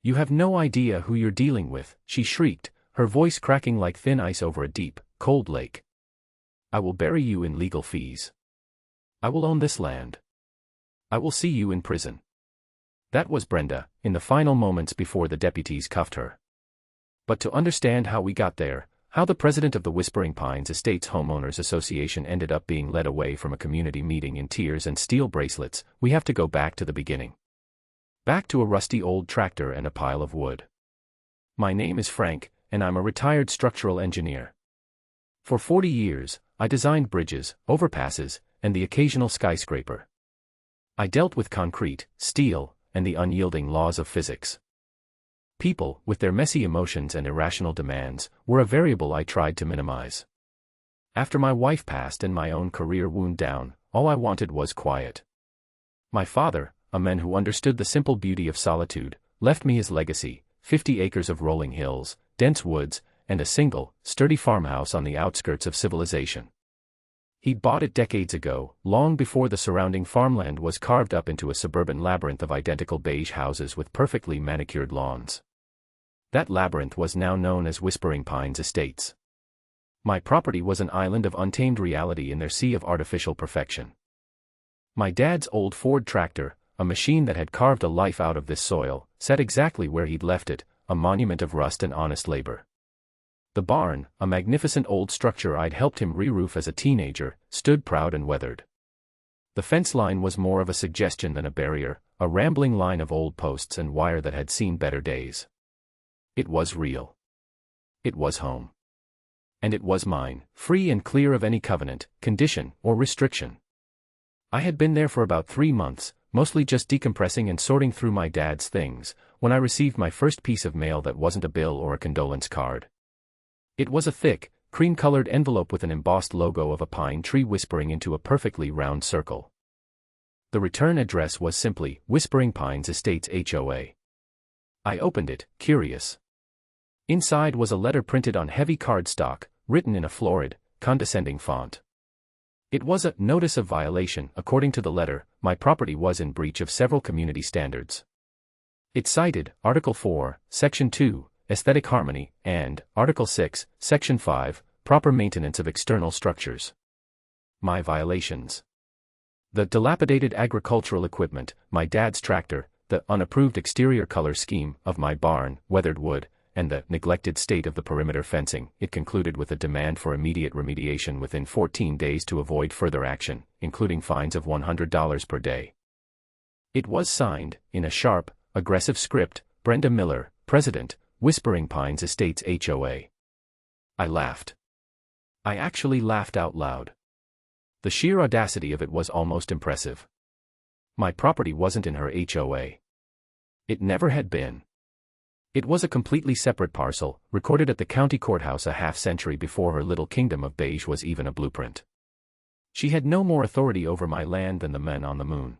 You have no idea who you're dealing with, she shrieked, her voice cracking like thin ice over a deep, cold lake. I will bury you in legal fees. I will own this land. I will see you in prison. That was Brenda, in the final moments before the deputies cuffed her. But to understand how we got there, how the president of the Whispering Pines Estates Homeowners Association ended up being led away from a community meeting in tears and steel bracelets, we have to go back to the beginning. Back to a rusty old tractor and a pile of wood. My name is Frank, and I'm a retired structural engineer. For 40 years, I designed bridges, overpasses, and the occasional skyscraper. I dealt with concrete, steel, and the unyielding laws of physics. People, with their messy emotions and irrational demands, were a variable I tried to minimize. After my wife passed and my own career wound down, all I wanted was quiet. My father, a man who understood the simple beauty of solitude, left me his legacy: 50 acres of rolling hills, dense woods, and a single, sturdy farmhouse on the outskirts of civilization. He'd bought it decades ago, long before the surrounding farmland was carved up into a suburban labyrinth of identical beige houses with perfectly manicured lawns. That labyrinth was now known as Whispering Pines Estates. My property was an island of untamed reality in their sea of artificial perfection. My dad's old Ford tractor, a machine that had carved a life out of this soil, sat exactly where he'd left it, a monument of rust and honest labor. The barn, a magnificent old structure I'd helped him re-roof as a teenager, stood proud and weathered. The fence line was more of a suggestion than a barrier, a rambling line of old posts and wire that had seen better days. It was real. It was home. And it was mine, free and clear of any covenant, condition, or restriction. I had been there for about 3 months, mostly just decompressing and sorting through my dad's things, when I received my first piece of mail that wasn't a bill or a condolence card. It was a thick, cream-colored envelope with an embossed logo of a pine tree whispering into a perfectly round circle. The return address was simply Whispering Pines Estates HOA. I opened it, curious. Inside was a letter printed on heavy cardstock, written in a florid, condescending font. It was a notice of violation. According to the letter, my property was in breach of several community standards. It cited Article 4, Section 2, Aesthetic Harmony, and Article 6, Section 5, Proper Maintenance of External Structures. My violations: the dilapidated agricultural equipment, my dad's tractor, the unapproved exterior color scheme of my barn, weathered wood, and the neglected state of the perimeter fencing. It concluded with a demand for immediate remediation within 14 days to avoid further action, including fines of $100 per day. It was signed, in a sharp, aggressive script, Brenda Miller, President, Whispering Pines Estates HOA. I laughed. I actually laughed out loud. The sheer audacity of it was almost impressive. My property wasn't in her HOA. It never had been. It was a completely separate parcel, recorded at the county courthouse a half-century before her little kingdom of beige was even a blueprint. She had no more authority over my land than the men on the moon.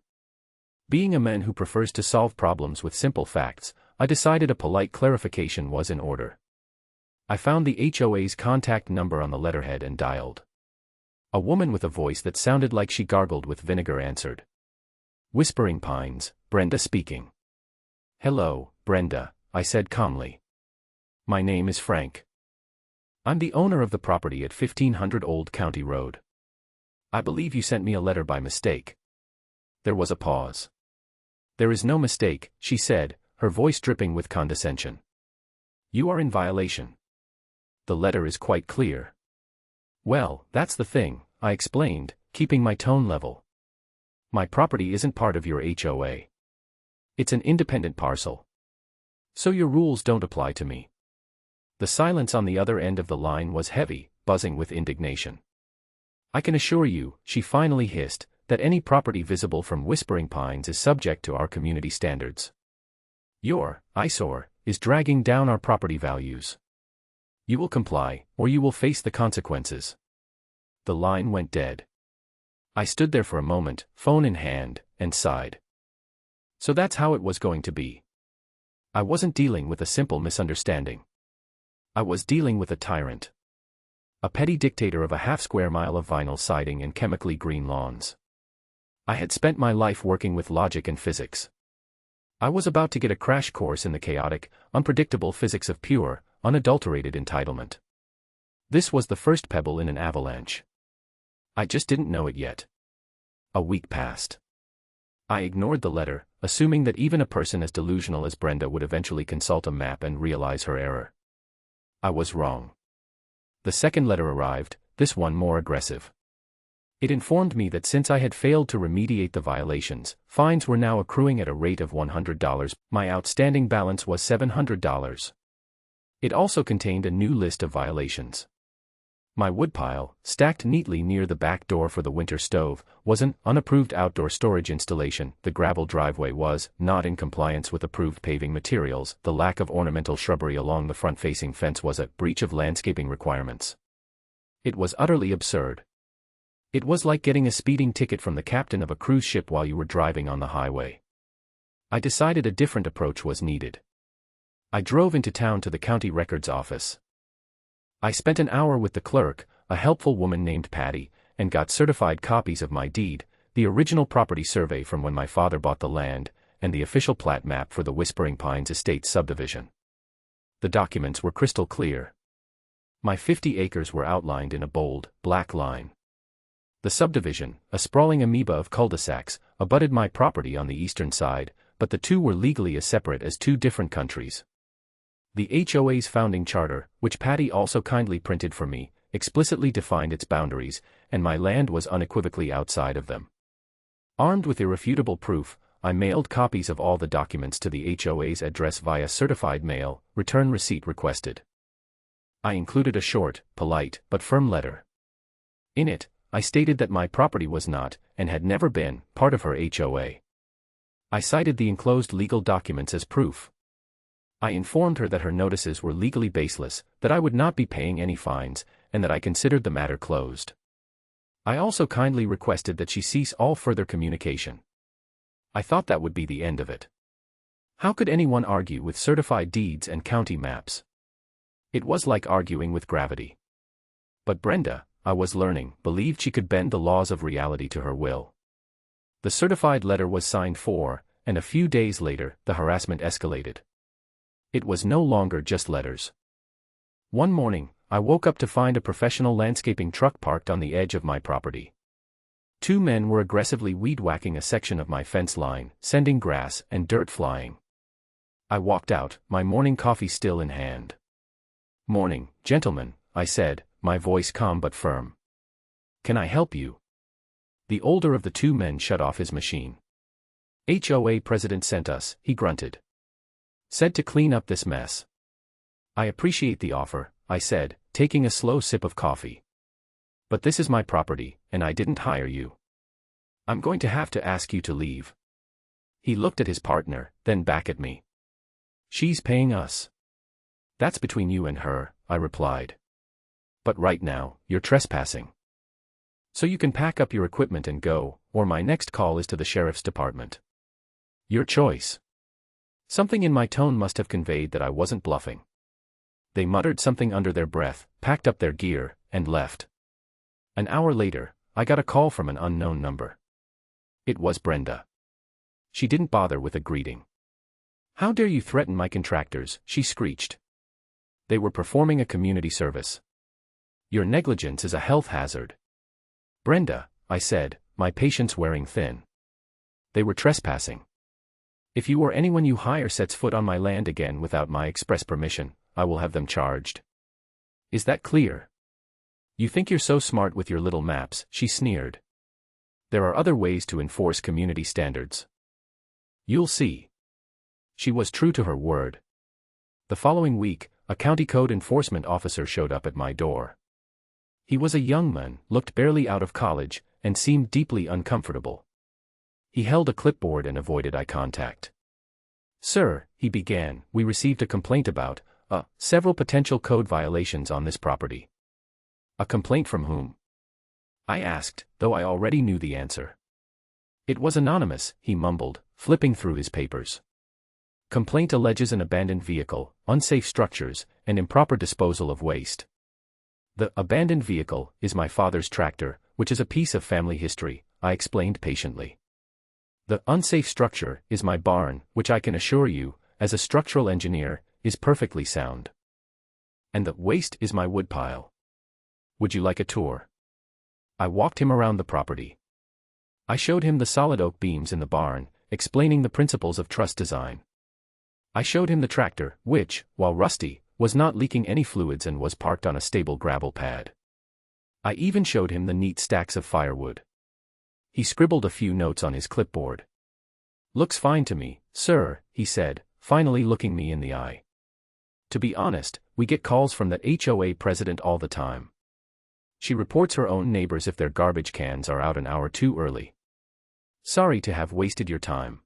Being a man who prefers to solve problems with simple facts, I decided a polite clarification was in order. I found the HOA's contact number on the letterhead and dialed. A woman with a voice that sounded like she gargled with vinegar answered. Whispering Pines, Brenda speaking. Hello, Brenda, I said calmly. My name is Frank. I'm the owner of the property at 1500 Old County Road. I believe you sent me a letter by mistake. There was a pause. There is no mistake, she said, her voice dripping with condescension. You are in violation. The letter is quite clear. Well, that's the thing, I explained, keeping my tone level. My property isn't part of your HOA. It's an independent parcel. So your rules don't apply to me. The silence on the other end of the line was heavy, buzzing with indignation. I can assure you, she finally hissed, that any property visible from Whispering Pines is subject to our community standards. Your eyesore is dragging down our property values. You will comply, or you will face the consequences. The line went dead. I stood there for a moment, phone in hand, and sighed. So that's how it was going to be. I wasn't dealing with a simple misunderstanding. I was dealing with a tyrant. A petty dictator of a half-square mile of vinyl siding and chemically green lawns. I had spent my life working with logic and physics. I was about to get a crash course in the chaotic, unpredictable physics of pure, unadulterated entitlement. This was the first pebble in an avalanche. I just didn't know it yet. A week passed. I ignored the letter, assuming that even a person as delusional as Brenda would eventually consult a map and realize her error. I was wrong. The second letter arrived, this one more aggressive. It informed me that since I had failed to remediate the violations, fines were now accruing at a rate of $100. My outstanding balance was $700. It also contained a new list of violations. My woodpile, stacked neatly near the back door for the winter stove, was an unapproved outdoor storage installation. The gravel driveway was not in compliance with approved paving materials. The lack of ornamental shrubbery along the front-facing fence was a breach of landscaping requirements. It was utterly absurd. It was like getting a speeding ticket from the captain of a cruise ship while you were driving on the highway. I decided a different approach was needed. I drove into town to the county records office. I spent an hour with the clerk, a helpful woman named Patty, and got certified copies of my deed, the original property survey from when my father bought the land, and the official plat map for the Whispering Pines Estate subdivision. The documents were crystal clear. My 50 acres were outlined in a bold, black line. The subdivision, a sprawling amoeba of cul-de-sacs, abutted my property on the eastern side, but the two were legally as separate as two different countries. The HOA's founding charter, which Patty also kindly printed for me, explicitly defined its boundaries, and my land was unequivocally outside of them. Armed with irrefutable proof, I mailed copies of all the documents to the HOA's address via certified mail, return receipt requested. I included a short, polite, but firm letter. In it, I stated that my property was not, and had never been, part of her HOA. I cited the enclosed legal documents as proof. I informed her that her notices were legally baseless, that I would not be paying any fines, and that I considered the matter closed. I also kindly requested that she cease all further communication. I thought that would be the end of it. How could anyone argue with certified deeds and county maps? It was like arguing with gravity. But Brenda, I was learning, believed she could bend the laws of reality to her will. The certified letter was signed for, and a few days later, the harassment escalated. It was no longer just letters. One morning, I woke up to find a professional landscaping truck parked on the edge of my property. Two men were aggressively weed-whacking a section of my fence line, sending grass and dirt flying. I walked out, my morning coffee still in hand. "Morning, gentlemen," I said, my voice calm but firm. "Can I help you?" The older of the two men shut off his machine. "HOA president sent us," he grunted. "Said to clean up this mess." "I appreciate the offer," I said, taking a slow sip of coffee. "But this is my property, and I didn't hire you. I'm going to have to ask you to leave." He looked at his partner, then back at me. "She's paying us." "That's between you and her," I replied. "But right now, you're trespassing. So you can pack up your equipment and go, or my next call is to the sheriff's department. Your choice." Something in my tone must have conveyed that I wasn't bluffing. They muttered something under their breath, packed up their gear, and left. An hour later, I got a call from an unknown number. It was Brenda. She didn't bother with a greeting. "How dare you threaten my contractors," she screeched. "They were performing a community service. Your negligence is a health hazard." "Brenda," I said, my patience wearing thin. "They were trespassing. If you or anyone you hire sets foot on my land again without my express permission, I will have them charged. Is that clear?" "You think you're so smart with your little maps," she sneered. "There are other ways to enforce community standards. You'll see." She was true to her word. The following week, a county code enforcement officer showed up at my door. He was a young man, looked barely out of college, and seemed deeply uncomfortable. He held a clipboard and avoided eye contact. "Sir," he began, "we received a complaint about, several potential code violations on this property." "A complaint from whom?" I asked, though I already knew the answer. "It was anonymous," he mumbled, flipping through his papers. "Complaint alleges an abandoned vehicle, unsafe structures, and improper disposal of waste." "The abandoned vehicle is my father's tractor, which is a piece of family history," I explained patiently. The unsafe structure is my barn, which I can assure you, as a structural engineer, is perfectly sound. And the waste is my woodpile. Would you like a tour? I walked him around the property. I showed him the solid oak beams in the barn, explaining the principles of truss design. I showed him the tractor, which, while rusty, was not leaking any fluids and was parked on a stable gravel pad. I even showed him the neat stacks of firewood. He scribbled a few notes on his clipboard. "Looks fine to me, sir," he said, finally looking me in the eye. To be honest, we get calls from that HOA president all the time. She reports her own neighbors if their garbage cans are out an hour too early. Sorry to have wasted your time.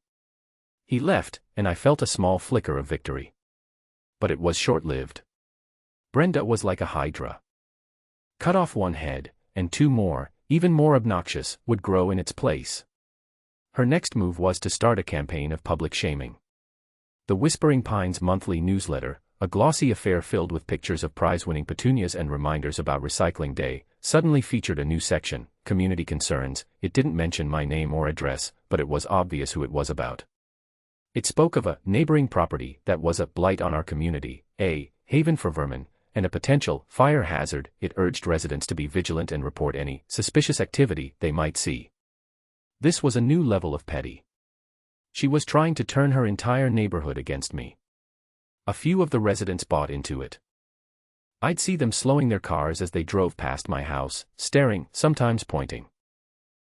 He left, and I felt a small flicker of victory. But it was short-lived. Brenda was like a hydra. Cut off one head, and two more, even more obnoxious, would grow in its place. Her next move was to start a campaign of public shaming. The Whispering Pines monthly newsletter, a glossy affair filled with pictures of prize-winning petunias and reminders about recycling day, suddenly featured a new section, Community Concerns. It didn't mention my name or address, but it was obvious who it was about. It spoke of a neighboring property that was a blight on our community, a haven for vermin, and a potential fire hazard. It urged residents to be vigilant and report any suspicious activity they might see. This was a new level of petty. She was trying to turn her entire neighborhood against me. A few of the residents bought into it. I'd see them slowing their cars as they drove past my house, staring, sometimes pointing.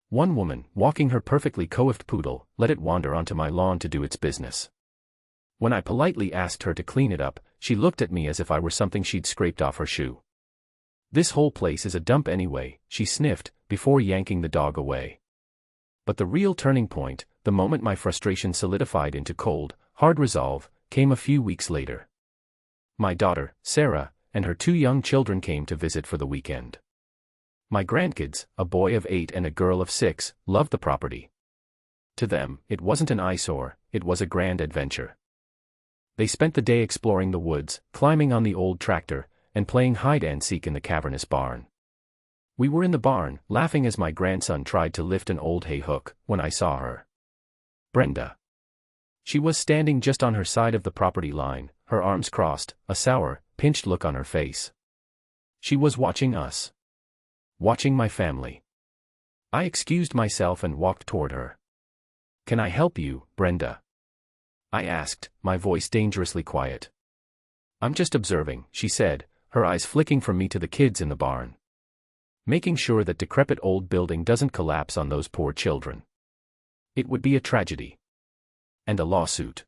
One woman, walking her perfectly coiffed poodle, let it wander onto my lawn to do its business. When I politely asked her to clean it up, she looked at me as if I were something she'd scraped off her shoe. "This whole place is a dump anyway," she sniffed, before yanking the dog away. But the real turning point, the moment my frustration solidified into cold, hard resolve, came a few weeks later. My daughter, Sarah, and her 2 young children came to visit for the weekend. My grandkids, a boy of 8 and a girl of 6, loved the property. To them, it wasn't an eyesore, it was a grand adventure. They spent the day exploring the woods, climbing on the old tractor, and playing hide-and-seek in the cavernous barn. We were in the barn, laughing as my grandson tried to lift an old hay hook, when I saw her. Brenda. She was standing just on her side of the property line, her arms crossed, a sour, pinched look on her face. She was watching us. Watching my family. I excused myself and walked toward her. "Can I help you, Brenda?" I asked, my voice dangerously quiet. "I'm just observing," she said, her eyes flicking from me to the kids in the barn. "Making sure that decrepit old building doesn't collapse on those poor children. It would be a tragedy. And a lawsuit."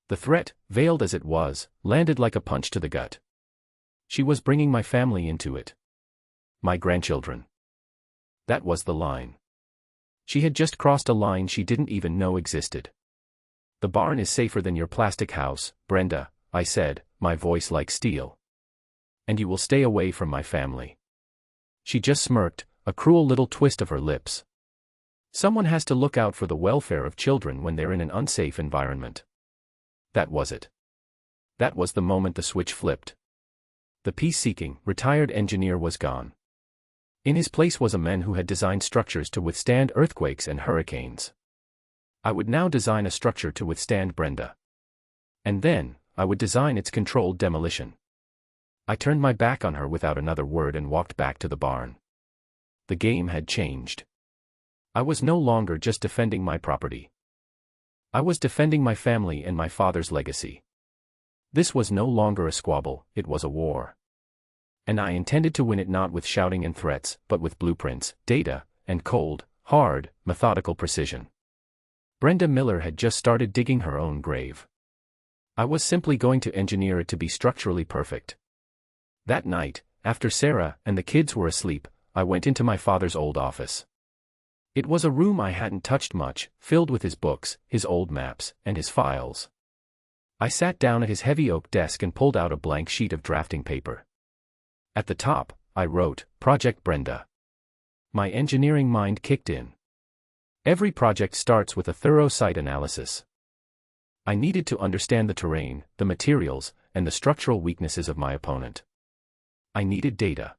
The threat, veiled as it was, landed like a punch to the gut. She was bringing my family into it. My grandchildren. That was the line. She had just crossed a line she didn't even know existed. "The barn is safer than your plastic house, Brenda," I said, my voice like steel. "And you will stay away from my family." She just smirked, a cruel little twist of her lips. Someone has to look out for the welfare of children when they're in an unsafe environment. That was it. That was the moment the switch flipped. The peace-seeking, retired engineer was gone. In his place was a man who had designed structures to withstand earthquakes and hurricanes. I would now design a structure to withstand Brenda. And then, I would design its controlled demolition. I turned my back on her without another word and walked back to the barn. The game had changed. I was no longer just defending my property. I was defending my family and my father's legacy. This was no longer a squabble, it was a war. And I intended to win it not with shouting and threats, but with blueprints, data, and cold, hard, methodical precision. Brenda Miller had just started digging her own grave. I was simply going to engineer it to be structurally perfect. That night, after Sarah and the kids were asleep, I went into my father's old office. It was a room I hadn't touched much, filled with his books, his old maps, and his files. I sat down at his heavy oak desk and pulled out a blank sheet of drafting paper. At the top, I wrote, "Project Brenda." My engineering mind kicked in. Every project starts with a thorough site analysis. I needed to understand the terrain, the materials, and the structural weaknesses of my opponent. I needed data.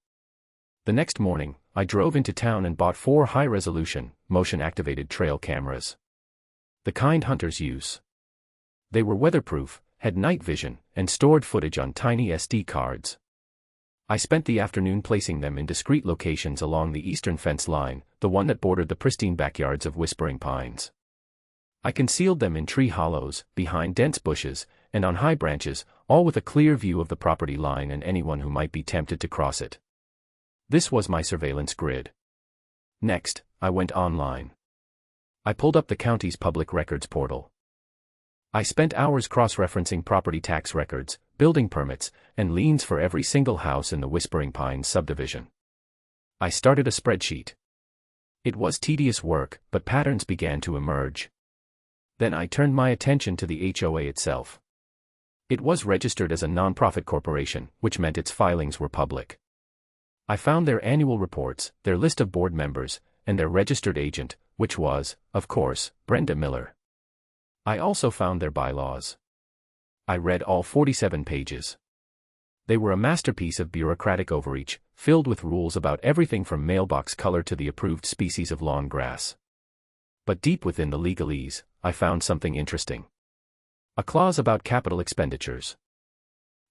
The next morning, I drove into town and bought 4 high-resolution, motion-activated trail cameras. the kind hunters use. They were weatherproof, had night vision, and stored footage on tiny SD cards. I spent the afternoon placing them in discreet locations along the eastern fence line, the one that bordered the pristine backyards of Whispering Pines. I concealed them in tree hollows, behind dense bushes, and on high branches, all with a clear view of the property line and anyone who might be tempted to cross it. This was my surveillance grid. Next, I went online. I pulled up the county's public records portal. I spent hours cross-referencing property tax records, building permits, and liens for every single house in the Whispering Pines subdivision. I started a spreadsheet. It was tedious work, but patterns began to emerge. Then I turned my attention to the HOA itself. It was registered as a non-profit corporation, which meant its filings were public. I found their annual reports, their list of board members, and their registered agent, which was, of course, Brenda Miller. I also found their bylaws. I read all 47 pages. They were a masterpiece of bureaucratic overreach, filled with rules about everything from mailbox color to the approved species of lawn grass. But deep within the legalese, I found something interesting. A clause about capital expenditures.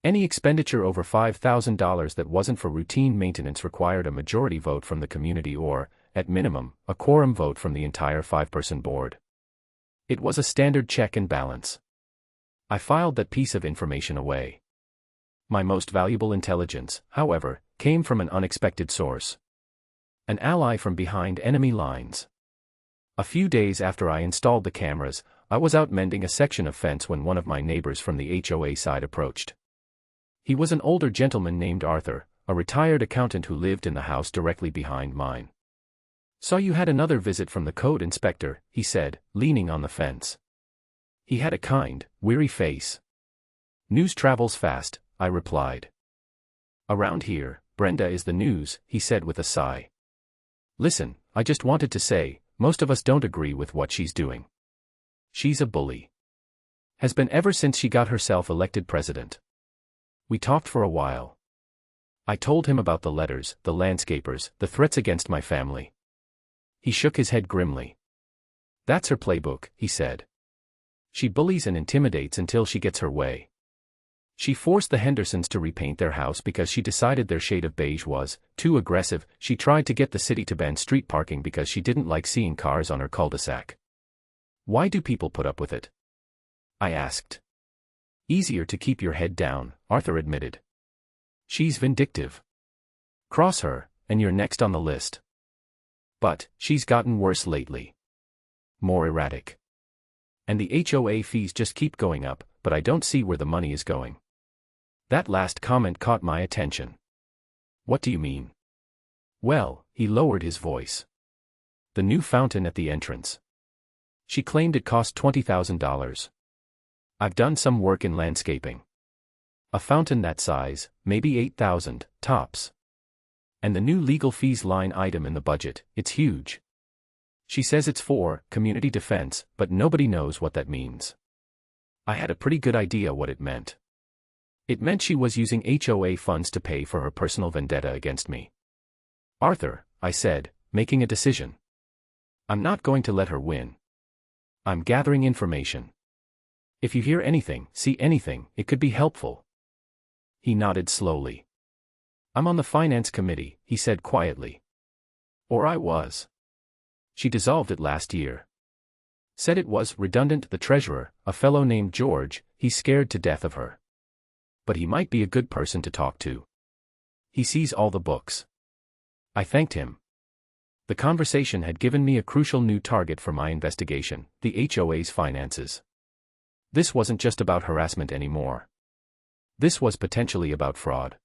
Any expenditure over $5,000 that wasn't for routine maintenance required a majority vote from the community or, at minimum, a quorum vote from the entire 5-person board. It was a standard check and balance. I filed that piece of information away. My most valuable intelligence, however, came from an unexpected source. An ally from behind enemy lines. A few days after I installed the cameras, I was out mending a section of fence when one of my neighbors from the HOA side approached. He was an older gentleman named Arthur, a retired accountant who lived in the house directly behind mine. "Saw you had another visit from the code inspector," he said, leaning on the fence. He had a kind, weary face. "News travels fast," I replied. "Around here, Brenda is the news," he said with a sigh. "Listen, I just wanted to say, most of us don't agree with what she's doing. She's a bully. Has been ever since she got herself elected president." We talked for a while. I told him about the letters, the landscapers, the threats against my family. He shook his head grimly. "That's her playbook," he said. "She bullies and intimidates until she gets her way. She forced the Hendersons to repaint their house because she decided their shade of beige was too aggressive. She tried to get the city to ban street parking because she didn't like seeing cars on her cul-de-sac. Why do people put up with it?" I asked. "Easier to keep your head down," Arthur admitted. "She's vindictive. Cross her, and you're next on the list. But, she's gotten worse lately. More erratic. And the HOA fees just keep going up, but I don't see where the money is going." That last comment caught my attention. "What do you mean?" "Well," he lowered his voice. "The new fountain at the entrance. She claimed it cost $20,000. I've done some work in landscaping. A fountain that size, maybe $8,000, tops. And the new legal fees line item in the budget, it's huge. She says it's for community defense, but nobody knows what that means." I had a pretty good idea what it meant. It meant she was using HOA funds to pay for her personal vendetta against me. "Arthur," I said, making a decision. "I'm not going to let her win. I'm gathering information. If you hear anything, see anything, it could be helpful." He nodded slowly. "I'm on the finance committee," he said quietly. "Or I was. She dissolved it last year. Said it was redundant. The treasurer, a fellow named George, he's scared to death of her. But he might be a good person to talk to. He sees all the books." I thanked him. The conversation had given me a crucial new target for my investigation, the HOA's finances. This wasn't just about harassment anymore. This was potentially about fraud.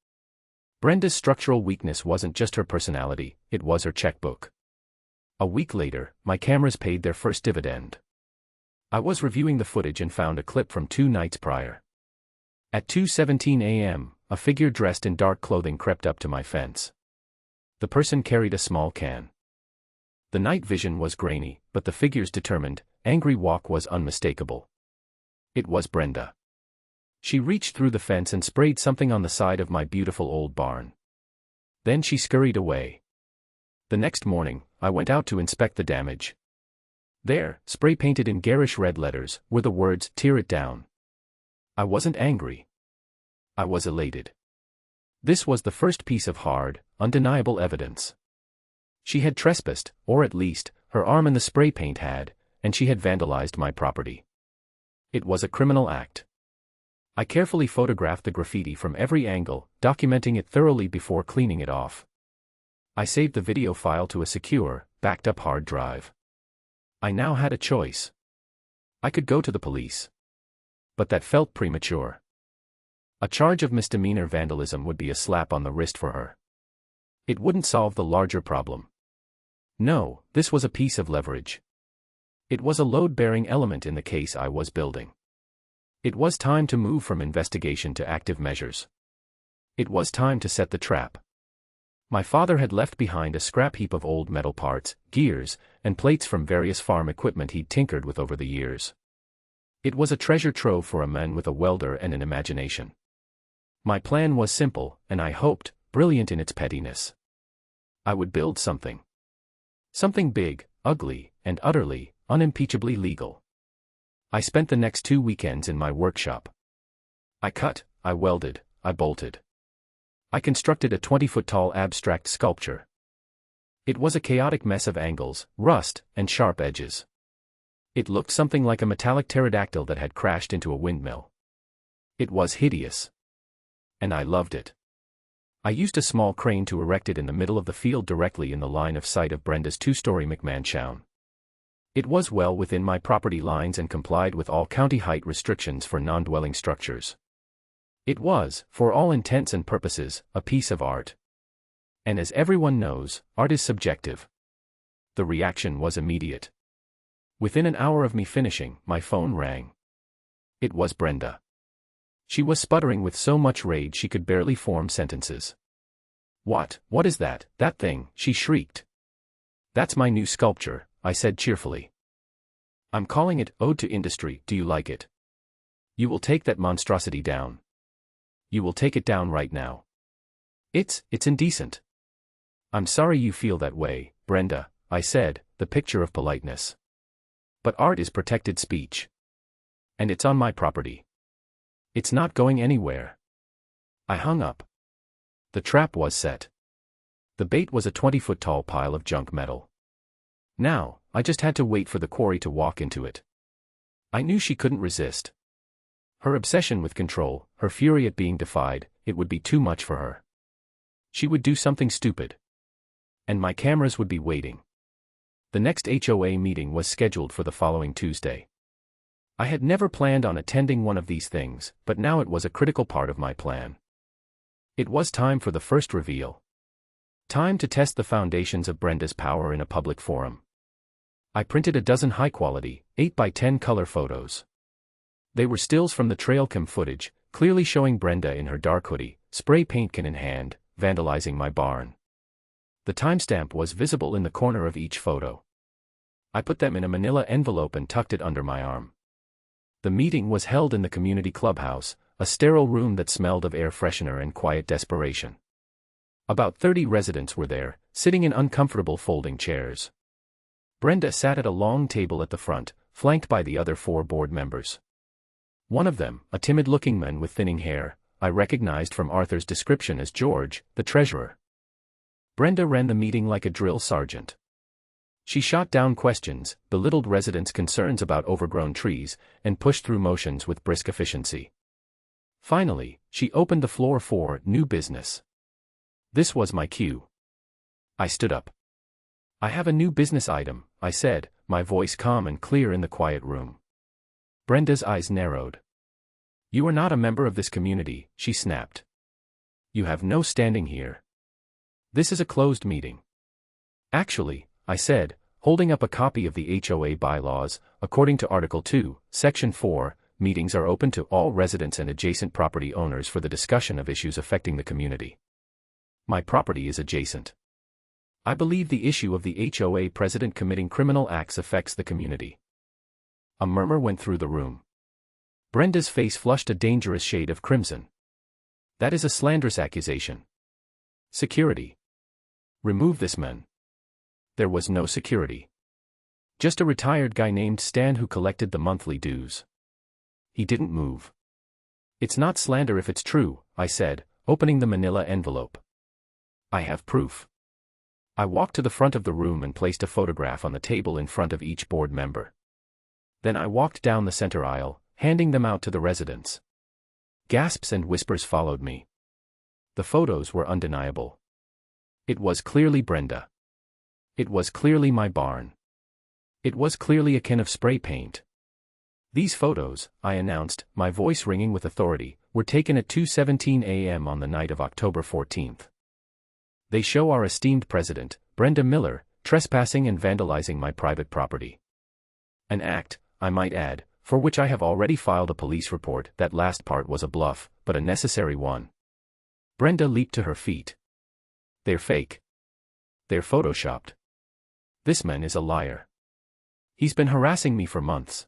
Brenda's structural weakness wasn't just her personality, it was her checkbook. A week later, my cameras paid their first dividend. I was reviewing the footage and found a clip from 2 nights prior. At 2:17 a.m., a figure dressed in dark clothing crept up to my fence. The person carried a small can. The night vision was grainy, but the figure's determined, angry walk was unmistakable. It was Brenda. She reached through the fence and sprayed something on the side of my beautiful old barn. Then she scurried away. The next morning, I went out to inspect the damage. There, spray-painted in garish red letters, were the words, "Tear it down." I wasn't angry. I was elated. This was the first piece of hard, undeniable evidence. She had trespassed, or at least, her arm in the spray paint had, and she had vandalized my property. It was a criminal act. I carefully photographed the graffiti from every angle, documenting it thoroughly before cleaning it off. I saved the video file to a secure, backed-up hard drive. I now had a choice. I could go to the police. But that felt premature. A charge of misdemeanor vandalism would be a slap on the wrist for her. It wouldn't solve the larger problem. No, this was a piece of leverage. It was a load-bearing element in the case I was building. It was time to move from investigation to active measures. It was time to set the trap. My father had left behind a scrap heap of old metal parts, gears, and plates from various farm equipment he'd tinkered with over the years. It was a treasure trove for a man with a welder and an imagination. My plan was simple, and I hoped, brilliant in its pettiness. I would build something. Something big, ugly, and utterly, unimpeachably legal. I spent the next 2 weekends in my workshop. I cut, I welded, I bolted. I constructed a 20-foot-tall abstract sculpture. It was a chaotic mess of angles, rust, and sharp edges. It looked something like a metallic pterodactyl that had crashed into a windmill. It was hideous. And I loved it. I used a small crane to erect it in the middle of the field directly in the line of sight of Brenda's 2-story McMansion. It was well within my property lines and complied with all county height restrictions for non-dwelling structures. It was, for all intents and purposes, a piece of art. And as everyone knows, art is subjective. The reaction was immediate. Within an hour of me finishing, my phone rang. It was Brenda. She was sputtering with so much rage she could barely form sentences. What is that thing?" she shrieked. "That's my new sculpture," I said cheerfully. "I'm calling it Ode to Industry. Do you like it? You will take that monstrosity down. You will take it down right now. It's indecent." "I'm sorry you feel that way, Brenda," I said, the picture of politeness. "But art is protected speech. And it's on my property. It's not going anywhere." I hung up. The trap was set. The bait was a 20-foot-tall pile of junk metal. Now, I just had to wait for the quarry to walk into it. I knew she couldn't resist. Her obsession with control, her fury at being defied, it would be too much for her. She would do something stupid. And my cameras would be waiting. The next HOA meeting was scheduled for the following Tuesday. I had never planned on attending one of these things, but now it was a critical part of my plan. It was time for the first reveal. Time to test the foundations of Brenda's power in a public forum. I printed a dozen high-quality, 8x10 color photos. They were stills from the trail cam footage, clearly showing Brenda in her dark hoodie, spray paint can in hand, vandalizing my barn. The timestamp was visible in the corner of each photo. I put them in a manila envelope and tucked it under my arm. The meeting was held in the community clubhouse, a sterile room that smelled of air freshener and quiet desperation. About 30 residents were there, sitting in uncomfortable folding chairs. Brenda sat at a long table at the front, flanked by the other 4 board members. One of them, a timid-looking man with thinning hair, I recognized from Arthur's description as George, the treasurer. Brenda ran the meeting like a drill sergeant. She shot down questions, belittled residents' concerns about overgrown trees, and pushed through motions with brisk efficiency. Finally, she opened the floor for new business. This was my cue. I stood up. "I have a new business item," I said, my voice calm and clear in the quiet room. Brenda's eyes narrowed. "You are not a member of this community," she snapped. "You have no standing here. This is a closed meeting." "Actually," I said, holding up a copy of the HOA bylaws, according to Article 2, Section 4, meetings are open to all residents and adjacent property owners for the discussion of issues affecting the community. My property is adjacent. I believe the issue of the HOA president committing criminal acts affects the community. A murmur went through the room. Brenda's face flushed a dangerous shade of crimson. "That is a slanderous accusation. Security. Remove this man." There was no security. Just a retired guy named Stan who collected the monthly dues. He didn't move. It's not slander if it's true, I said, opening the manila envelope. I have proof. I walked to the front of the room and placed a photograph on the table in front of each board member. Then I walked down the center aisle, handing them out to the residents. Gasps and whispers followed me. The photos were undeniable. It was clearly Brenda. It was clearly my barn. It was clearly a can of spray paint. These photos, I announced, my voice ringing with authority, were taken at 2:17 a.m. on the night of October 14th. They show our esteemed president, Brenda Miller, trespassing and vandalizing my private property. An act, I might add, for which I have already filed a police report. That last part was a bluff, but a necessary one. Brenda leaped to her feet. They're fake. They're photoshopped. This man is a liar. He's been harassing me for months.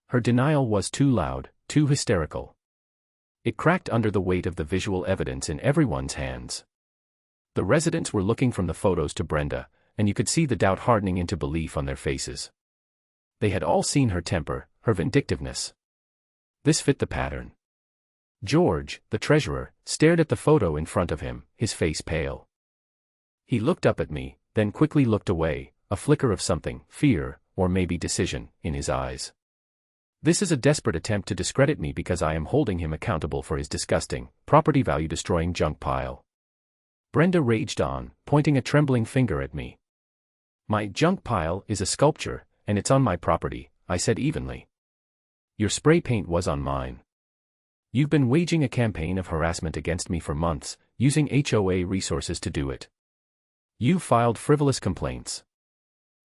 Her denial was too loud, too hysterical. It cracked under the weight of the visual evidence in everyone's hands. The residents were looking from the photos to Brenda, and you could see the doubt hardening into belief on their faces. They had all seen her temper, her vindictiveness. This fit the pattern. George, the treasurer, stared at the photo in front of him, his face pale. He looked up at me, then quickly looked away, a flicker of something, fear, or maybe decision, in his eyes. This is a desperate attempt to discredit me because I am holding him accountable for his disgusting, property value destroying junk pile. Brenda raged on, pointing a trembling finger at me. My junk pile is a sculpture, and it's on my property, I said evenly. Your spray paint was on mine. You've been waging a campaign of harassment against me for months, using HOA resources to do it. You've filed frivolous complaints.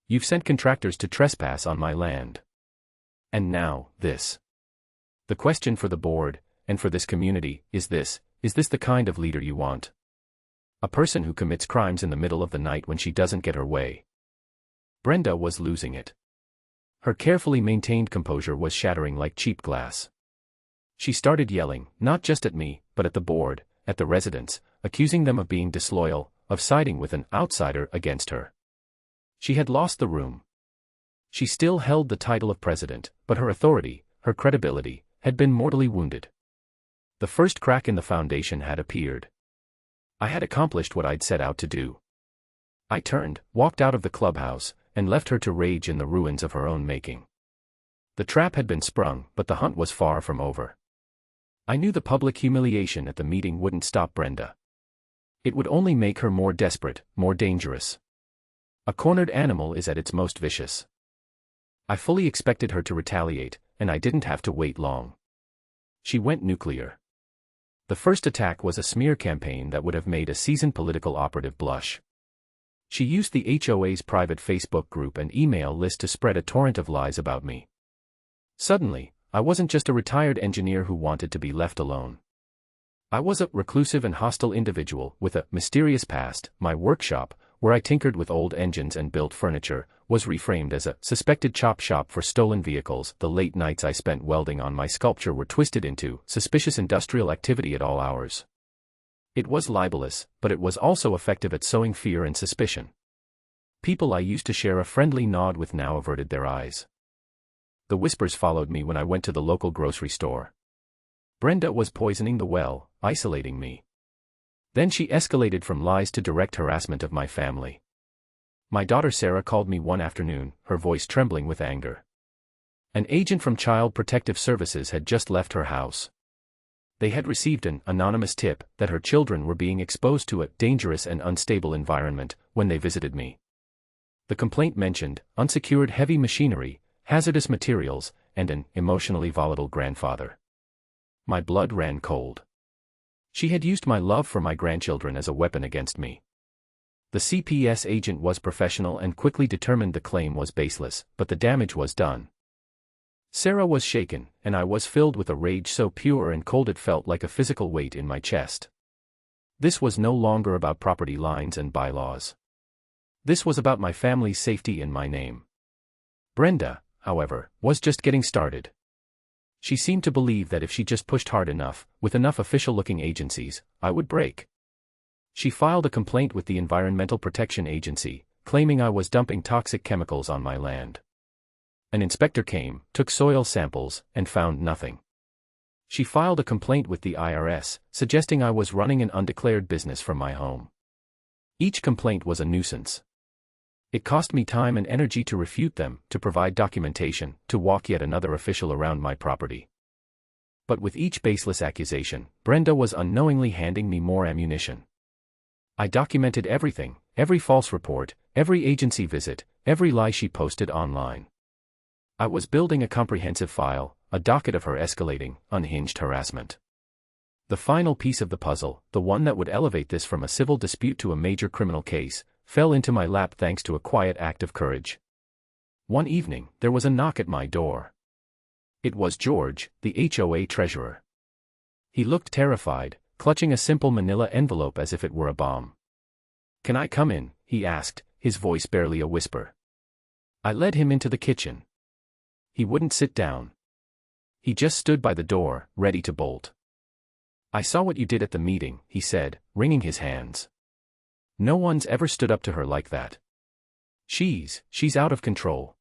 You've sent contractors to trespass on my land. And now, this. The question for the board, and for this community, is this the kind of leader you want? A person who commits crimes in the middle of the night when she doesn't get her way. Brenda was losing it. Her carefully maintained composure was shattering like cheap glass. She started yelling, not just at me, but at the board, at the residents, accusing them of being disloyal, of siding with an outsider against her. She had lost the room. She still held the title of president, but her authority, her credibility, had been mortally wounded. The first crack in the foundation had appeared. I had accomplished what I'd set out to do. I turned, walked out of the clubhouse, and left her to rage in the ruins of her own making. The trap had been sprung, but the hunt was far from over. I knew the public humiliation at the meeting wouldn't stop Brenda. It would only make her more desperate, more dangerous. A cornered animal is at its most vicious. I fully expected her to retaliate, and I didn't have to wait long. She went nuclear. The first attack was a smear campaign that would have made a seasoned political operative blush. She used the HOA's private Facebook group and email list to spread a torrent of lies about me. Suddenly, I wasn't just a retired engineer who wanted to be left alone. I was a reclusive and hostile individual with a mysterious past. My workshop, where I tinkered with old engines and built furniture, was reframed as a suspected chop shop for stolen vehicles. The late nights I spent welding on my sculpture were twisted into suspicious industrial activity at all hours. It was libelous, but it was also effective at sowing fear and suspicion. People I used to share a friendly nod with now averted their eyes. The whispers followed me when I went to the local grocery store. Brenda was poisoning the well, isolating me. Then she escalated from lies to direct harassment of my family. My daughter Sarah called me one afternoon, her voice trembling with anger. An agent from Child Protective Services had just left her house. They had received an anonymous tip that her children were being exposed to a dangerous and unstable environment when they visited me. The complaint mentioned unsecured heavy machinery, hazardous materials, and an emotionally volatile grandfather. My blood ran cold. She had used my love for my grandchildren as a weapon against me. The CPS agent was professional and quickly determined the claim was baseless, but the damage was done. Sarah was shaken, and I was filled with a rage so pure and cold it felt like a physical weight in my chest. This was no longer about property lines and bylaws. This was about my family's safety and my name. Brenda, however, was just getting started. She seemed to believe that if she just pushed hard enough, with enough official-looking agencies, I would break. She filed a complaint with the Environmental Protection Agency, claiming I was dumping toxic chemicals on my land. An inspector came, took soil samples, and found nothing. She filed a complaint with the IRS, suggesting I was running an undeclared business from my home. Each complaint was a nuisance. It cost me time and energy to refute them, to provide documentation, to walk yet another official around my property. But with each baseless accusation, Brenda was unknowingly handing me more ammunition. I documented everything, every false report, every agency visit, every lie she posted online. I was building a comprehensive file, a docket of her escalating, unhinged harassment. The final piece of the puzzle, the one that would elevate this from a civil dispute to a major criminal case, fell into my lap thanks to a quiet act of courage. One evening, there was a knock at my door. It was George, the HOA treasurer. He looked terrified, clutching a simple manila envelope as if it were a bomb. "Can I come in?" he asked, his voice barely a whisper. I led him into the kitchen. He wouldn't sit down. He just stood by the door, ready to bolt. "I saw what you did at the meeting," he said, wringing his hands. "No one's ever stood up to her like that. She's out of control."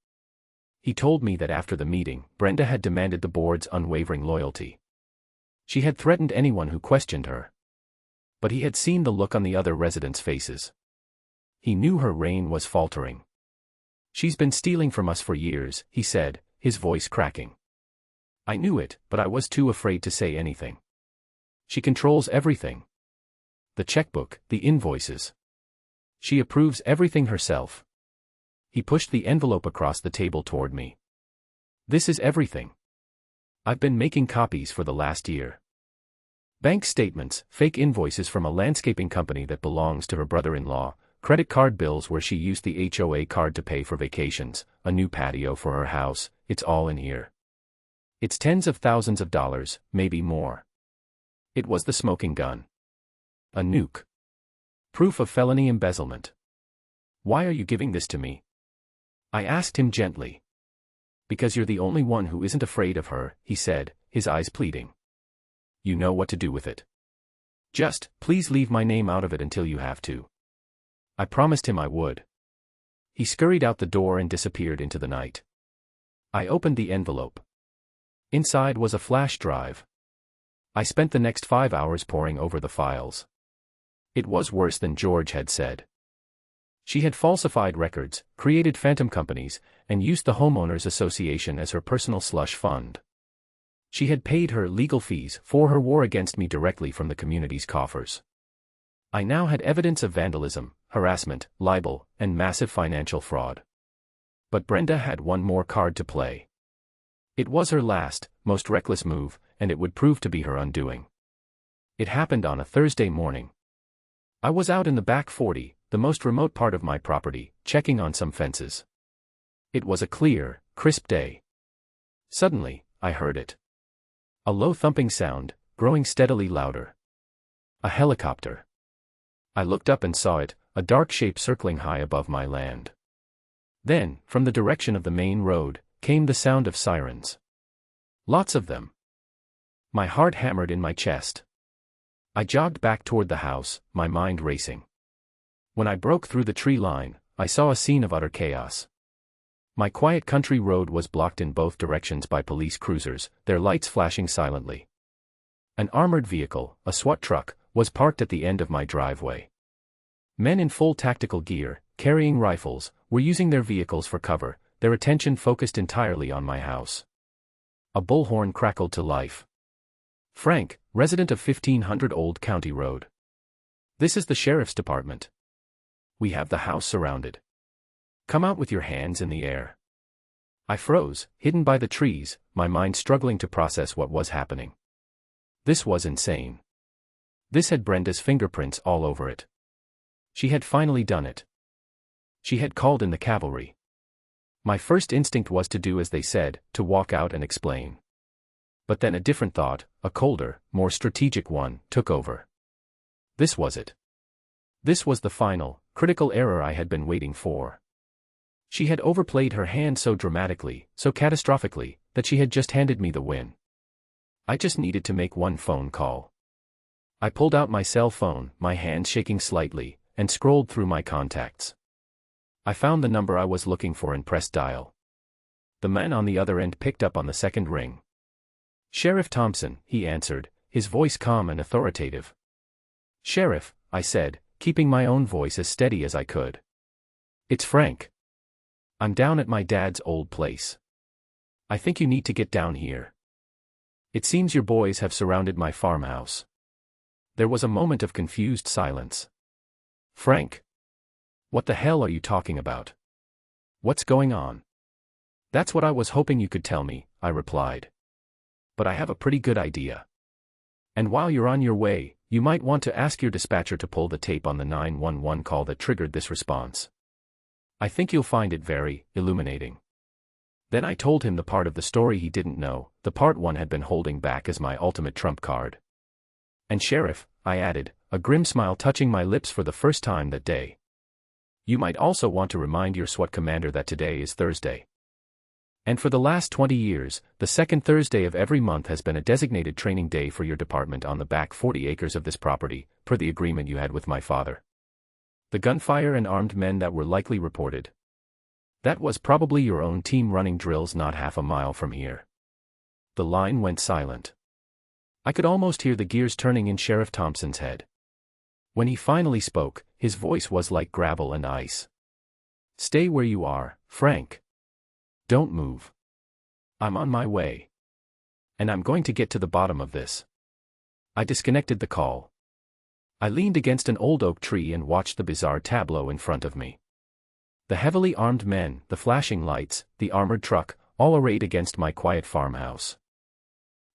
He told me that after the meeting, Brenda had demanded the board's unwavering loyalty. She had threatened anyone who questioned her. But he had seen the look on the other residents' faces. He knew her reign was faltering. "She's been stealing from us for years," he said, his voice cracking. I knew it, but I was too afraid to say anything. "She controls everything. The checkbook, the invoices. She approves everything herself." He pushed the envelope across the table toward me. "This is everything. I've been making copies for the last year. Bank statements, fake invoices from a landscaping company that belongs to her brother-in-law, credit card bills where she used the HOA card to pay for vacations, a new patio for her house, it's all in here. It's tens of thousands of dollars, maybe more." It was the smoking gun. A nuke. Proof of felony embezzlement. "Why are you giving this to me?" I asked him gently. "Because you're the only one who isn't afraid of her," he said, his eyes pleading. "You know what to do with it. Just, please leave my name out of it until you have to." I promised him I would. He scurried out the door and disappeared into the night. I opened the envelope. Inside was a flash drive. I spent the next 5 hours poring over the files. It was worse than George had said. She had falsified records, created phantom companies, and used the homeowners association as her personal slush fund. She had paid her legal fees for her war against me directly from the community's coffers. I now had evidence of vandalism, harassment, libel, and massive financial fraud. But Brenda had one more card to play. It was her last, most reckless move, and it would prove to be her undoing. It happened on a Thursday morning. I was out in the back 40, the most remote part of my property, checking on some fences. It was a clear, crisp day. Suddenly, I heard it. A low thumping sound, growing steadily louder. A helicopter. I looked up and saw it, a dark shape circling high above my land. Then, from the direction of the main road, came the sound of sirens. Lots of them. My heart hammered in my chest. I jogged back toward the house, my mind racing. When I broke through the tree line, I saw a scene of utter chaos. My quiet country road was blocked in both directions by police cruisers, their lights flashing silently. An armored vehicle, a SWAT truck, was parked at the end of my driveway. Men in full tactical gear, carrying rifles, were using their vehicles for cover, their attention focused entirely on my house. A bullhorn crackled to life. "Frank, resident of 1500 Old County Road. This is the sheriff's department. We have the house surrounded. Come out with your hands in the air." I froze, hidden by the trees, my mind struggling to process what was happening. This was insane. This had Brenda's fingerprints all over it. She had finally done it. She had called in the cavalry. My first instinct was to do as they said, to walk out and explain. But then a different thought, a colder, more strategic one, took over. This was it. This was the final, critical error I had been waiting for. She had overplayed her hand so dramatically, so catastrophically, that she had just handed me the win. I just needed to make one phone call. I pulled out my cell phone, my hand shaking slightly, and scrolled through my contacts. I found the number I was looking for and pressed dial. The man on the other end picked up on the second ring. "Sheriff Thompson," he answered, his voice calm and authoritative. "Sheriff," I said, keeping my own voice as steady as I could. "It's Frank. I'm down at my dad's old place. I think you need to get down here. It seems your boys have surrounded my farmhouse." There was a moment of confused silence. "Frank? What the hell are you talking about? What's going on?" "That's what I was hoping you could tell me," I replied. "But I have a pretty good idea. And while you're on your way, you might want to ask your dispatcher to pull the tape on the 911 call that triggered this response. I think you'll find it very illuminating." Then I told him the part of the story he didn't know, the part one had been holding back as my ultimate trump card. "And Sheriff," I added, a grim smile touching my lips for the first time that day, "you might also want to remind your SWAT commander that today is Thursday. And for the last 20 years, the second Thursday of every month has been a designated training day for your department on the back 40 acres of this property, per the agreement you had with my father. The gunfire and armed men that were likely reported. That was probably your own team running drills not half a mile from here." The line went silent. I could almost hear the gears turning in Sheriff Thompson's head. When he finally spoke, his voice was like gravel and ice. "Stay where you are, Frank. Don't move. I'm on my way. And I'm going to get to the bottom of this." I disconnected the call. I leaned against an old oak tree and watched the bizarre tableau in front of me. The heavily armed men, the flashing lights, the armored truck, all arrayed against my quiet farmhouse.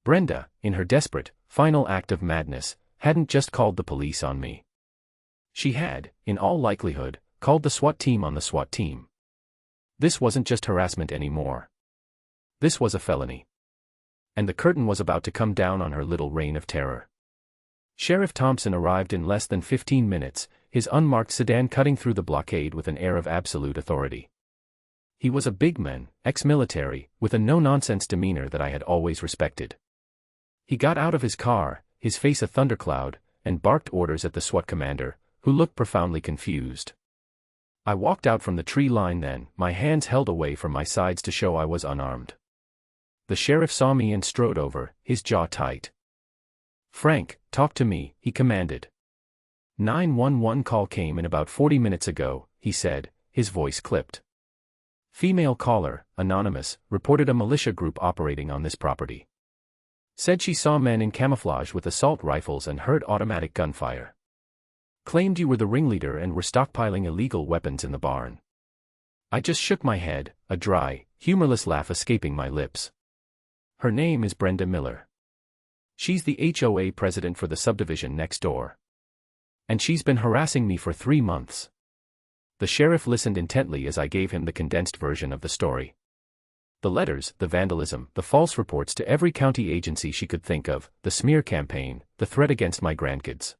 Brenda, in her desperate, final act of madness, hadn't just called the police on me. She had, in all likelihood, called the SWAT team on the SWAT team. This wasn't just harassment anymore. This was a felony. And the curtain was about to come down on her little reign of terror. Sheriff Thompson arrived in less than 15 minutes, his unmarked sedan cutting through the blockade with an air of absolute authority. He was a big man, ex-military, with a no-nonsense demeanor that I had always respected. He got out of his car, his face a thundercloud, and barked orders at the SWAT commander, who looked profoundly confused. I walked out from the tree line then, my hands held away from my sides to show I was unarmed. The sheriff saw me and strode over, his jaw tight. "Frank, talk to me," he commanded. 911 call came in about 40 minutes ago, he said, his voice clipped. Female caller, anonymous, reported a militia group operating on this property. Said she saw men in camouflage with assault rifles and heard automatic gunfire. Claimed you were the ringleader and were stockpiling illegal weapons in the barn. I just shook my head, a dry, humorless laugh escaping my lips. Her name is Brenda Miller. She's the HOA president for the subdivision next door. And she's been harassing me for 3 months. The sheriff listened intently as I gave him the condensed version of the story. The letters, the vandalism, the false reports to every county agency she could think of, the smear campaign, the threat against my grandkids.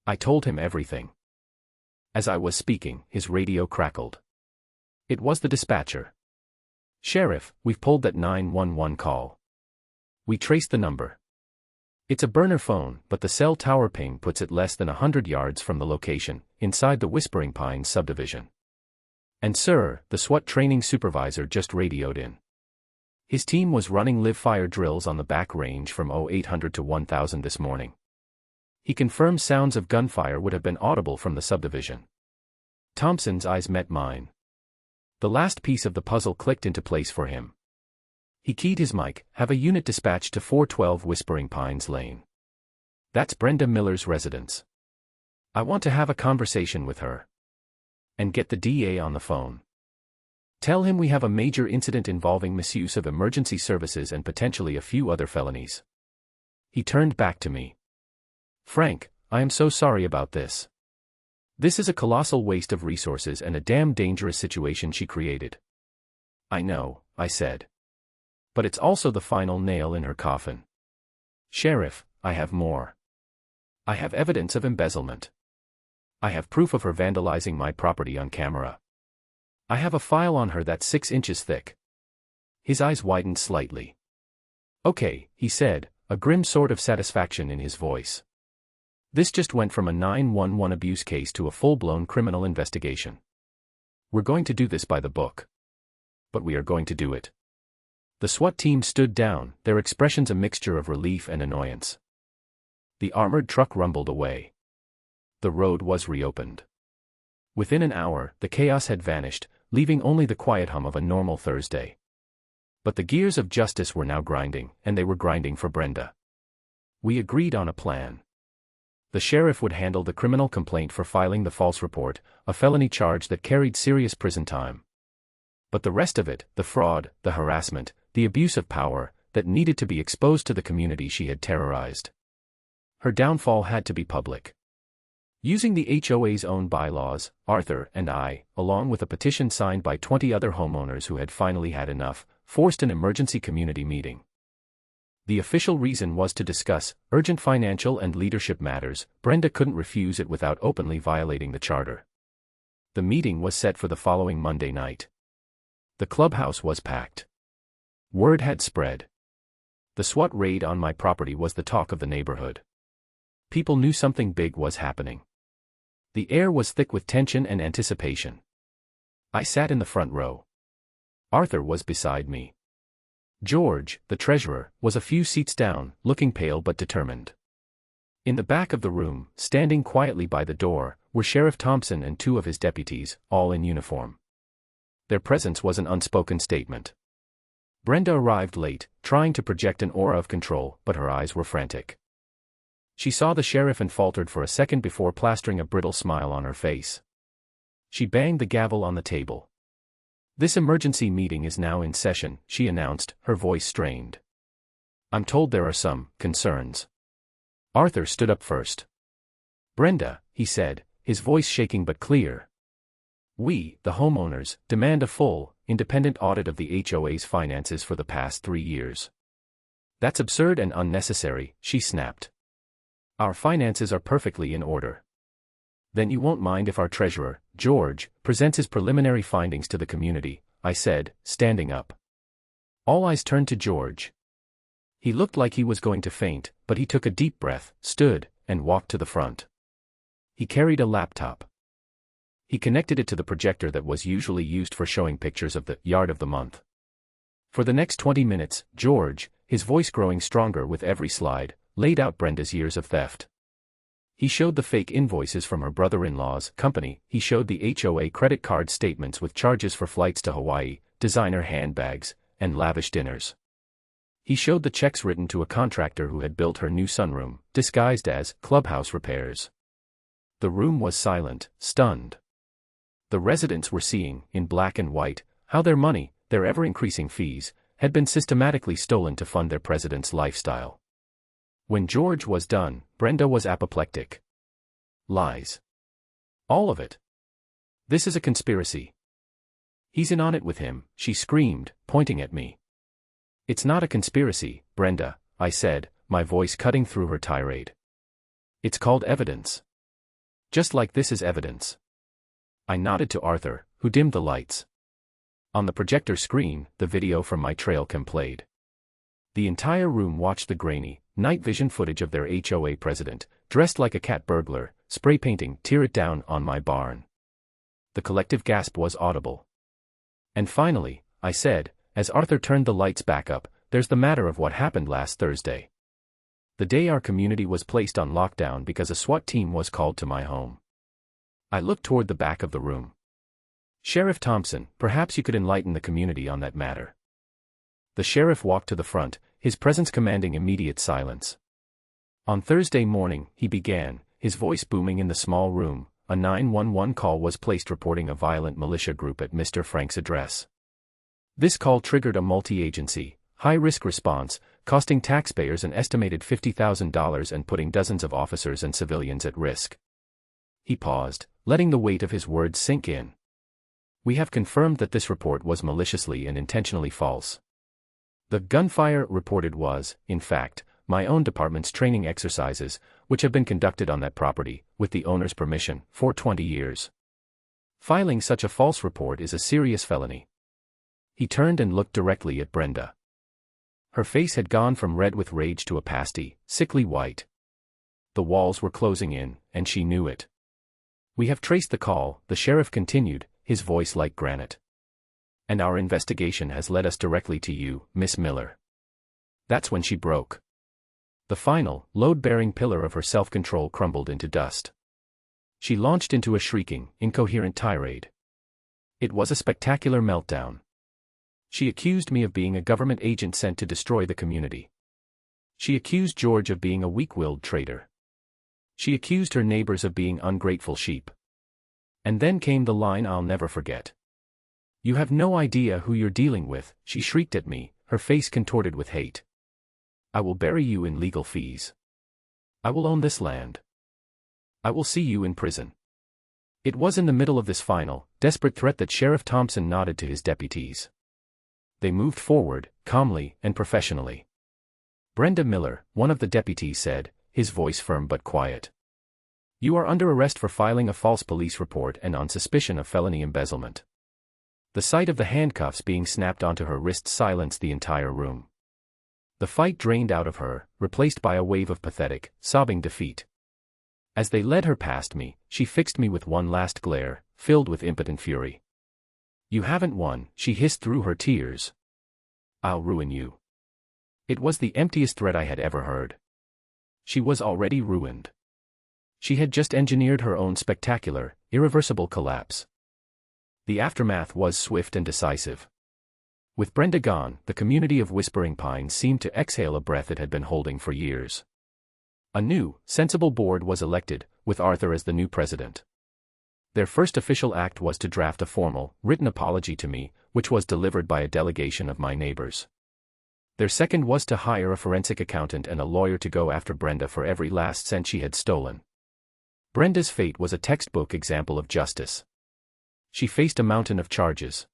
I told him everything. As I was speaking, his radio crackled. It was the dispatcher. "Sheriff, we've pulled that 911 call. We traced the number. It's a burner phone, but the cell tower ping puts it less than 100 yards from the location, inside the Whispering Pines subdivision. And sir, the SWAT training supervisor just radioed in. His team was running live fire drills on the back range from 0800 to 1000 this morning. He confirmed sounds of gunfire would have been audible from the subdivision." Thompson's eyes met mine. The last piece of the puzzle clicked into place for him. He keyed his mic, "Have a unit dispatched to 412 Whispering Pines Lane. That's Brenda Miller's residence. I want to have a conversation with her. And get the DA on the phone. Tell him we have a major incident involving misuse of emergency services and potentially a few other felonies." He turned back to me. "Frank, I am so sorry about this. This is a colossal waste of resources and a damn dangerous situation she created." "I know," I said. "But it's also the final nail in her coffin. Sheriff, I have more. I have evidence of embezzlement. I have proof of her vandalizing my property on camera. I have a file on her that's 6 inches thick." His eyes widened slightly. "Okay," he said, a grim sort of satisfaction in his voice. "This just went from a 911 abuse case to a full-blown criminal investigation. We're going to do this by the book. But we are going to do it. The SWAT team stood down, their expressions a mixture of relief and annoyance. The armored truck rumbled away. The road was reopened. Within an hour, the chaos had vanished, leaving only the quiet hum of a normal Thursday. But the gears of justice were now grinding, and they were grinding for Brenda. We agreed on a plan. The sheriff would handle the criminal complaint for filing the false report, a felony charge that carried serious prison time. But the rest of it, the fraud, the harassment, the abuse of power, that needed to be exposed to the community she had terrorized. Her downfall had to be public. Using the HOA's own bylaws, Arthur and I, along with a petition signed by 20 other homeowners who had finally had enough, forced an emergency community meeting. The official reason was to discuss urgent financial and leadership matters. Brenda couldn't refuse it without openly violating the charter. The meeting was set for the following Monday night. The clubhouse was packed. Word had spread. The SWAT raid on my property was the talk of the neighborhood. People knew something big was happening. The air was thick with tension and anticipation. I sat in the front row. Arthur was beside me. George, the treasurer, was a few seats down, looking pale but determined. In the back of the room, standing quietly by the door, were Sheriff Thompson and 2 of his deputies, all in uniform. Their presence was an unspoken statement. Brenda arrived late, trying to project an aura of control, but her eyes were frantic. She saw the sheriff and faltered for a second before plastering a brittle smile on her face. She banged the gavel on the table. "This emergency meeting is now in session," she announced, her voice strained. "I'm told there are some concerns." Arthur stood up first. "Brenda," he said, his voice shaking but clear. "We, the homeowners, demand a full, independent audit of the HOA's finances for the past 3 years." "That's absurd and unnecessary," she snapped. "Our finances are perfectly in order." "Then you won't mind if our treasurer, George, presents his preliminary findings to the community," I said, standing up. All eyes turned to George. He looked like he was going to faint, but he took a deep breath, stood, and walked to the front. He carried a laptop. He connected it to the projector that was usually used for showing pictures of the yard of the month. For the next 20 minutes, George, his voice growing stronger with every slide, laid out Brenda's years of theft. He showed the fake invoices from her brother-in-law's company, he showed the HOA credit card statements with charges for flights to Hawaii, designer handbags, and lavish dinners. He showed the checks written to a contractor who had built her new sunroom, disguised as clubhouse repairs. The room was silent, stunned. The residents were seeing, in black and white, how their money, their ever-increasing fees, had been systematically stolen to fund their president's lifestyle. When George was done, Brenda was apoplectic. "Lies. All of it. This is a conspiracy. He's in on it with him," she screamed, pointing at me. "It's not a conspiracy, Brenda," I said, my voice cutting through her tirade. "It's called evidence. Just like this is evidence." I nodded to Arthur, who dimmed the lights. On the projector screen, the video from my trail cam played. The entire room watched the grainy, night vision footage of their HOA president, dressed like a cat burglar, spray painting "Tear It Down" on my barn. The collective gasp was audible. "And finally," I said, as Arthur turned the lights back up, "there's the matter of what happened last Thursday. The day our community was placed on lockdown because a SWAT team was called to my home." I looked toward the back of the room. "Sheriff Thompson, perhaps you could enlighten the community on that matter." The sheriff walked to the front, his presence commanding immediate silence. "On Thursday morning," he began, his voice booming in the small room, "a 911 call was placed reporting a violent militia group at Mr. Frank's address. This call triggered a multi-agency, high-risk response, costing taxpayers an estimated $50,000 and putting dozens of officers and civilians at risk." He paused, letting the weight of his words sink in. "We have confirmed that this report was maliciously and intentionally false. The gunfire reported was, in fact, my own department's training exercises, which have been conducted on that property, with the owner's permission, for 20 years. Filing such a false report is a serious felony." He turned and looked directly at Brenda. Her face had gone from red with rage to a pasty, sickly white. The walls were closing in, and she knew it. "We have traced the call," the sheriff continued, his voice like granite. "And our investigation has led us directly to you, Miss Miller." That's when she broke. The final, load-bearing pillar of her self-control crumbled into dust. She launched into a shrieking, incoherent tirade. It was a spectacular meltdown. She accused me of being a government agent sent to destroy the community. She accused George of being a weak-willed traitor. She accused her neighbors of being ungrateful sheep. And then came the line I'll never forget. "You have no idea who you're dealing with," she shrieked at me, her face contorted with hate. "I will bury you in legal fees. I will own this land. I will see you in prison." It was in the middle of this final, desperate threat that Sheriff Thompson nodded to his deputies. They moved forward, calmly and professionally. "Brenda Miller," one of the deputies said, his voice firm but quiet. "You are under arrest for filing a false police report and on suspicion of felony embezzlement." The sight of the handcuffs being snapped onto her wrists silenced the entire room. The fight drained out of her, replaced by a wave of pathetic, sobbing defeat. As they led her past me, she fixed me with one last glare, filled with impotent fury. "You haven't won," she hissed through her tears. "I'll ruin you." It was the emptiest threat I had ever heard. She was already ruined. She had just engineered her own spectacular, irreversible collapse. The aftermath was swift and decisive. With Brenda gone, the community of Whispering Pines seemed to exhale a breath it had been holding for years. A new, sensible board was elected, with Arthur as the new president. Their first official act was to draft a formal, written apology to me, which was delivered by a delegation of my neighbors. Their second was to hire a forensic accountant and a lawyer to go after Brenda for every last cent she had stolen. Brenda's fate was a textbook example of justice. She faced a mountain of charges.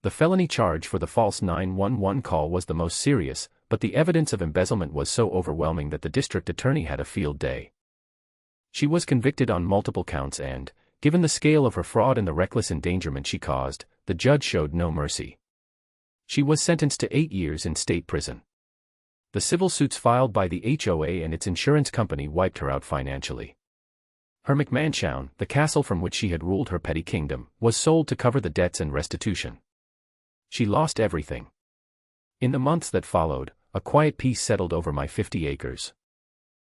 The felony charge for the false 911 call was the most serious, but the evidence of embezzlement was so overwhelming that the district attorney had a field day. She was convicted on multiple counts and, given the scale of her fraud and the reckless endangerment she caused, the judge showed no mercy. She was sentenced to 8 years in state prison. The civil suits filed by the HOA and its insurance company wiped her out financially. Her McMansion, the castle from which she had ruled her petty kingdom, was sold to cover the debts and restitution. She lost everything. In the months that followed, a quiet peace settled over my 50 acres.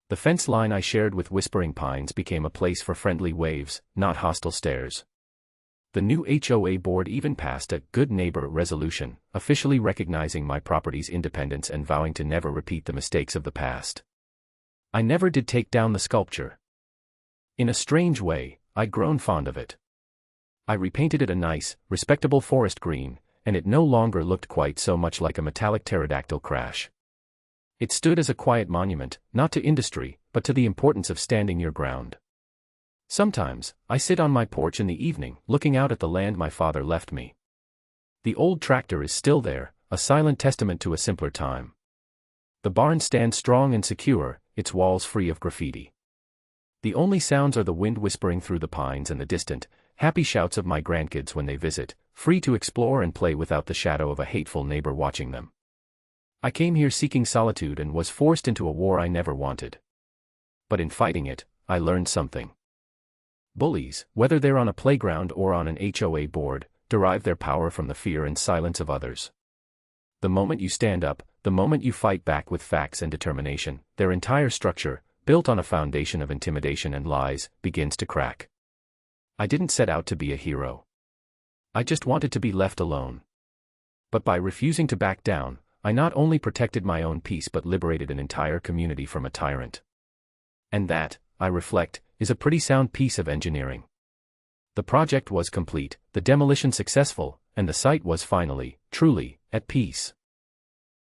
The fence line I shared with Whispering Pines became a place for friendly waves, not hostile stares. The new HOA board even passed a good neighbor resolution, officially recognizing my property's independence and vowing to never repeat the mistakes of the past. I never did take down the sculpture. In a strange way, I'd grown fond of it. I repainted it a nice, respectable forest green, and it no longer looked quite so much like a metallic pterodactyl crash. It stood as a quiet monument, not to industry, but to the importance of standing your ground. Sometimes, I sit on my porch in the evening, looking out at the land my father left me. The old tractor is still there, a silent testament to a simpler time. The barn stands strong and secure, its walls free of graffiti. The only sounds are the wind whispering through the pines and the distant, happy shouts of my grandkids when they visit, free to explore and play without the shadow of a hateful neighbor watching them. I came here seeking solitude and was forced into a war I never wanted. But in fighting it, I learned something. Bullies, whether they're on a playground or on an HOA board, derive their power from the fear and silence of others. The moment you stand up, the moment you fight back with facts and determination, their entire structure, built on a foundation of intimidation and lies, begins to crack. I didn't set out to be a hero. I just wanted to be left alone. But by refusing to back down, I not only protected my own peace but liberated an entire community from a tyrant. And that, I reflect, is a pretty sound piece of engineering. The project was complete, the demolition successful, and the site was finally, truly, at peace.